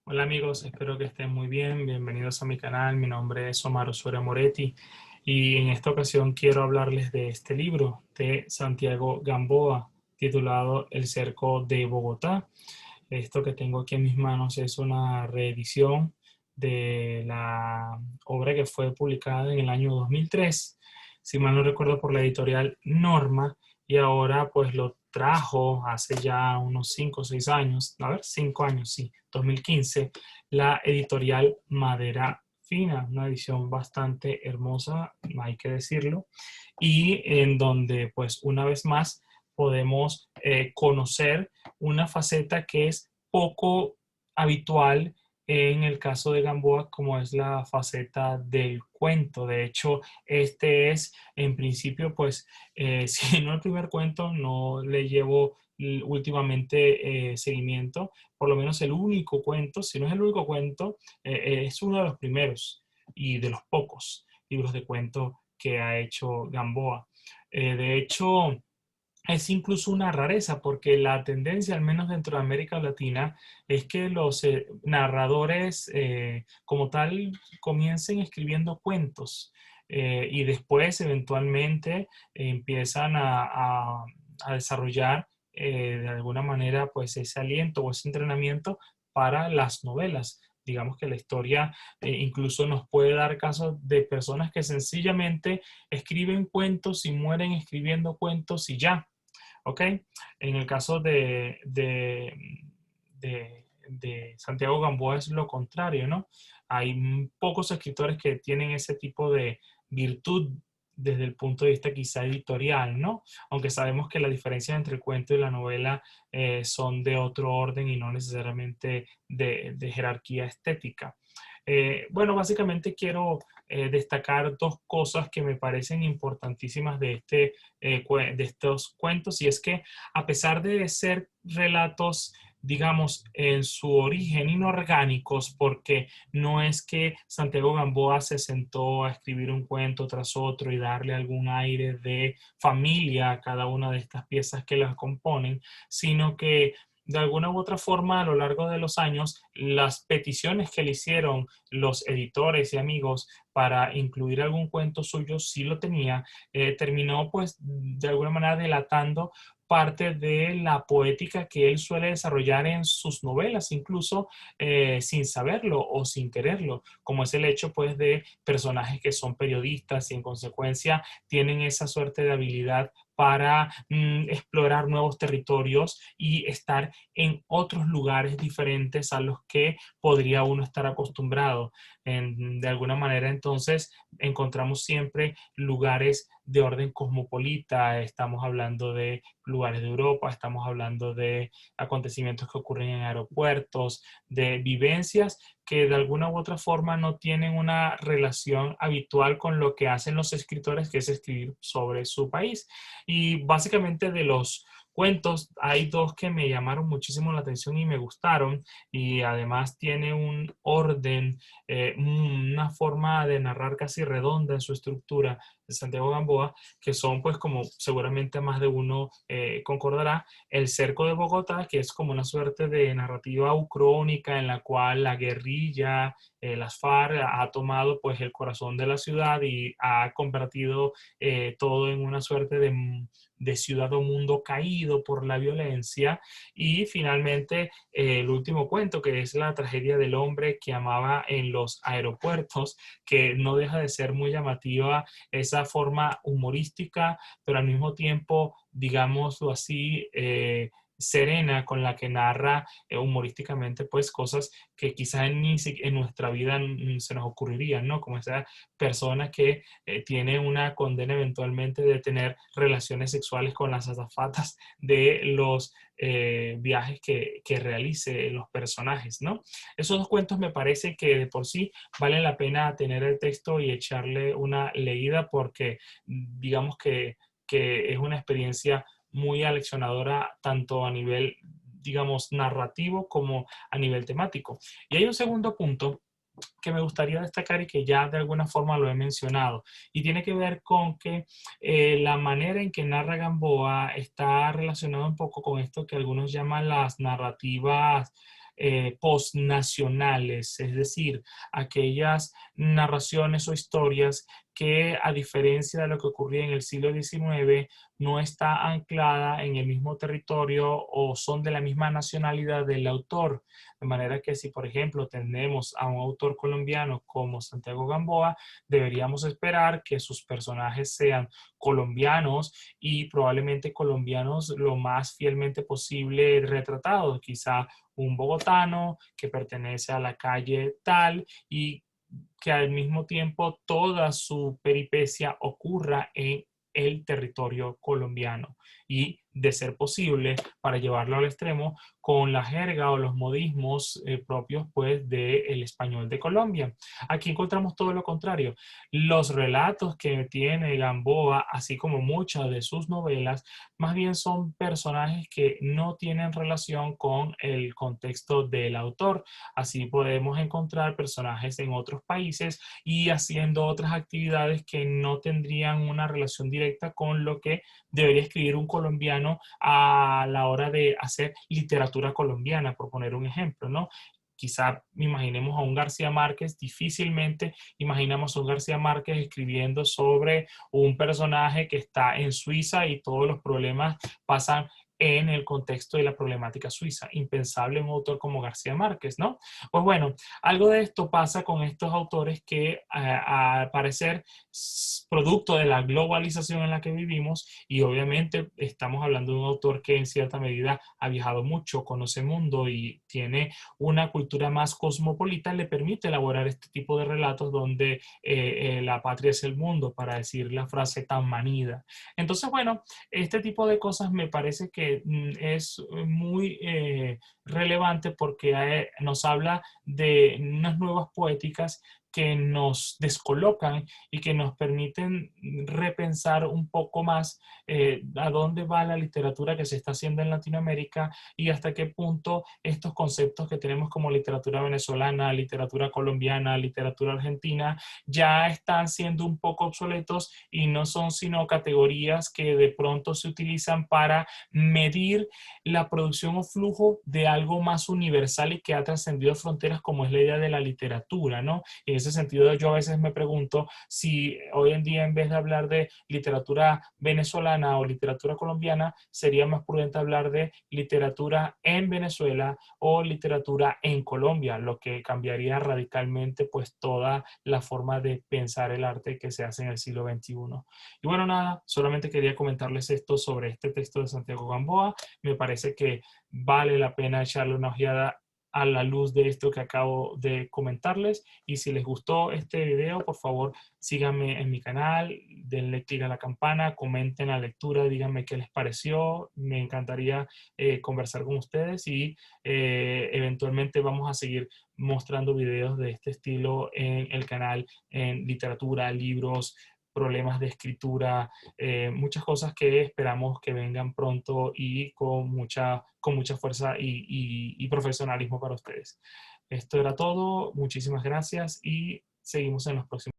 Hola amigos, espero que estén muy bien. Bienvenidos a mi canal. Mi nombre es Omar Osorio Moretti y en esta ocasión quiero hablarles de este libro de Santiago Gamboa titulado El Cerco de Bogotá. Esto que tengo aquí en mis manos es una reedición de la obra que fue publicada en el año 2003, si mal no recuerdo, por la editorial Norma, y ahora pues lo trajo hace ya unos 5 o 6 años, a ver, 5 años, sí, 2015, la editorial Madera Fina, una edición bastante hermosa, hay que decirlo, y en donde pues una vez más podemos conocer una faceta que es poco habitual en el caso de Gamboa, como es la faceta del cuento. De hecho, este es en principio, pues, si no el primer cuento, no le llevo últimamente seguimiento, por lo menos el único cuento, si no es el único cuento, es uno de los primeros y de los pocos libros de cuento que ha hecho Gamboa. De hecho, es incluso una rareza porque la tendencia, al menos dentro de América Latina, es que los narradores como tal comiencen escribiendo cuentos y después eventualmente empiezan a desarrollar de alguna manera pues ese aliento o ese entrenamiento para las novelas. Digamos que la historia incluso nos puede dar casos de personas que sencillamente escriben cuentos y mueren escribiendo cuentos y ya. ¿Ok? En el caso de Santiago Gamboa es lo contrario, ¿no? Hay pocos escritores que tienen ese tipo de virtud desde el punto de vista quizá editorial, ¿no? Aunque sabemos que la diferencia entre el cuento y la novela son de otro orden y no necesariamente de jerarquía estética. Bueno, básicamente quiero destacar dos cosas que me parecen importantísimas de estos cuentos, y es que a pesar de ser relatos, digamos, en su origen inorgánicos, porque no es que Santiago Gamboa se sentó a escribir un cuento tras otro y darle algún aire de familia a cada una de estas piezas que las componen, sino que de alguna u otra forma a lo largo de los años, las peticiones que le hicieron los editores y amigos para incluir algún cuento suyo, sí lo tenía, terminó pues de alguna manera delatando parte de la poética que él suele desarrollar en sus novelas, incluso sin saberlo o sin quererlo, como es el hecho pues de personajes que son periodistas y en consecuencia tienen esa suerte de habilidad para explorar nuevos territorios y estar en otros lugares diferentes a los que podría uno estar acostumbrado. De alguna manera, entonces, encontramos siempre lugares de orden cosmopolita, estamos hablando de lugares de Europa, estamos hablando de acontecimientos que ocurren en aeropuertos, de vivencias que de alguna u otra forma no tienen una relación habitual con lo que hacen los escritores, que es escribir sobre su país. Y básicamente de los cuentos, hay dos que me llamaron muchísimo la atención y me gustaron, y además tiene un orden, una forma de narrar casi redonda en su estructura de Santiago Gamboa, que son pues como seguramente más de uno concordará, El Cerco de Bogotá, que es como una suerte de narrativa ucrónica en la cual la guerrilla, las FARC ha tomado pues el corazón de la ciudad y ha convertido todo en una suerte de ciudad o mundo caído por la violencia. Y finalmente el último cuento, que es la tragedia del hombre que amaba en los aeropuertos, que no deja de ser muy llamativa esa forma humorística, pero al mismo tiempo, digámoslo así, serena con la que narra humorísticamente pues cosas que quizás en nuestra vida se nos ocurrirían, ¿no? Como esa persona que tiene una condena eventualmente de tener relaciones sexuales con las azafatas de los viajes que realice los personajes, ¿no? Esos dos cuentos me parece que de por sí valen la pena tener el texto y echarle una leída porque digamos que es una experiencia muy aleccionadora tanto a nivel, digamos, narrativo como a nivel temático. Y hay un segundo punto que me gustaría destacar y que ya de alguna forma lo he mencionado, y tiene que ver con que la manera en que narra Gamboa está relacionada un poco con esto que algunos llaman las narrativas postnacionales, es decir, aquellas narraciones o historias que, a diferencia de lo que ocurría en el siglo XIX, no está anclada en el mismo territorio o son de la misma nacionalidad del autor. De manera que si, por ejemplo, tenemos a un autor colombiano como Santiago Gamboa, deberíamos esperar que sus personajes sean colombianos y probablemente colombianos lo más fielmente posible retratados. Quizá un bogotano que pertenece a la calle tal y que al mismo tiempo toda su peripecia ocurra en el territorio colombiano y, de ser posible, para llevarlo al extremo, con la jerga o los modismos propios pues del español de Colombia. Aquí encontramos todo lo contrario. Los relatos que tiene Gamboa, así como muchas de sus novelas, más bien son personajes que no tienen relación con el contexto del autor. Así podemos encontrar personajes en otros países y haciendo otras actividades que no tendrían una relación directa con lo que debería escribir un colombiano a la hora de hacer literatura colombiana, por poner un ejemplo, ¿no? Quizá imaginemos a un García Márquez, difícilmente imaginamos a un García Márquez escribiendo sobre un personaje que está en Suiza y todos los problemas pasan en el contexto de la problemática suiza. Impensable un autor como García Márquez, ¿no? Pues bueno, algo de esto pasa con estos autores que al parecer producto de la globalización en la que vivimos, y obviamente estamos hablando de un autor que en cierta medida ha viajado mucho, conoce el mundo y tiene una cultura más cosmopolita, le permite elaborar este tipo de relatos donde la patria es el mundo, para decir la frase tan manida. Entonces, bueno, este tipo de cosas me parece que es muy relevante porque nos habla de unas nuevas poéticas que nos descolocan y que nos permiten repensar un poco más a dónde va la literatura que se está haciendo en Latinoamérica y hasta qué punto estos conceptos que tenemos como literatura venezolana, literatura colombiana, literatura argentina, ya están siendo un poco obsoletos y no son sino categorías que de pronto se utilizan para medir la producción o flujo de algo más universal y que ha trascendido fronteras, como es la idea de la literatura, ¿no? En ese sentido, yo a veces me pregunto si hoy en día, en vez de hablar de literatura venezolana o literatura colombiana, sería más prudente hablar de literatura en Venezuela o literatura en Colombia, lo que cambiaría radicalmente pues toda la forma de pensar el arte que se hace en el siglo XXI. Y bueno, nada, solamente quería comentarles esto sobre este texto de Santiago Gamboa. Me parece que vale la pena echarle una ojeada a la luz de esto que acabo de comentarles. Y si les gustó este video, por favor, síganme en mi canal, denle click a la campana, comenten la lectura, díganme qué les pareció. Me encantaría conversar con ustedes y eventualmente vamos a seguir mostrando videos de este estilo en el canal, en literatura, libros, problemas de escritura, muchas cosas que esperamos que vengan pronto y con mucha fuerza y profesionalismo para ustedes. Esto era todo, muchísimas gracias y seguimos en los próximos.